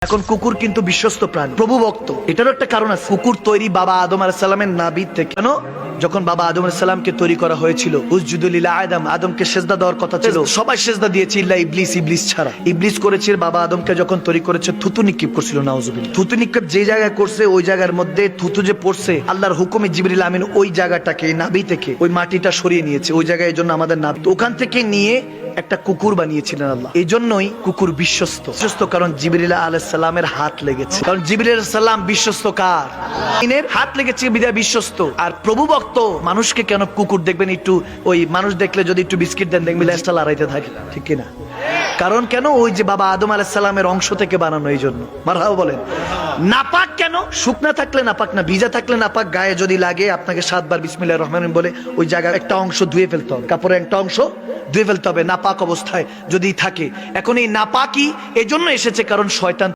এখন কুকুর কিন্তু বিশ্বস্ত প্রাণী, প্রভু ভক্ত। এটারও একটা কারণ আছে। কুকুর তৈরি বাবা আদম আলাইহিস সালামের নাভির থেকে। কেন? যখন বাবা আদম আলাইহিস সালামকে তৈরি করা হয়েছিল, উসজুদু লিল আদম, আদমকে সেজদা দেওয়ার কথা ছিল, সবাই সেজদা দিয়েছে ইল্লা ইবলিস, ইবলিস ছাড়া। ইবলিস করেছে বাবা আদমকে যখন তৈরি করেছে, থুতু নিক্ষেপ করছিল, নাউজুবিল্লাহ। থুতু নিক্ষেপ যে জায়গায় করছে, ওই জায়গার মধ্যে থুতু যে পড়ছে, আল্লাহর হুকুমে জিবরিল আমিন ওই জায়গাটাকে, নাভি থেকে ওই মাটিটা সরিয়ে নিয়েছে, ওই জায়গায়। এই জন্য আমাদের নাভি, ওখান থেকে নিয়ে একটা কুকুর বানিয়েছিলেন আল্লাহ। এই জন্যই কুকুর বিশ্বস্ত। বিশ্বস্ত কারণ জিবরিল আলাইহিস সালামের হাত লেগেছে। কারণ জিবরিল আলাইহিস সালাম বিশ্বস্ত কার? ইনের হাত লেগেছে, বিদায় বিশ্বস্ত। আর প্রভু ভক্ত মানুষকে কেন কুকুর দেখবেন একটু, ওই মানুষ দেখলে যদি একটু বিস্কিট দেন, দেখবেন লেজটা লড়াইতে থাকে, ঠিক কিনা? কারণ কেন? ওই যে বাবা আদম আলাইহিস সালামের অংশ থেকে বানানো, এই জন্য। মারহাবা বলেন। নাপাক কেন? শুকনা থাকলে নাপাক না, ভিজা থাকলে নাপাক। গায়ে যদি লাগে, আপনাকে 7 বার বিসমিল্লাহির রহমানির রহিম বলে ওই জায়গার একটা অংশ ধুয়ে ফেলতে হবে, কাপড়ের একটা অংশ ধুয়ে ফেলতে হবে নাপাক অবস্থায় যদি থাকে। এখন এই নাপাকি এই জন্য এসেছে কারণ শয়তান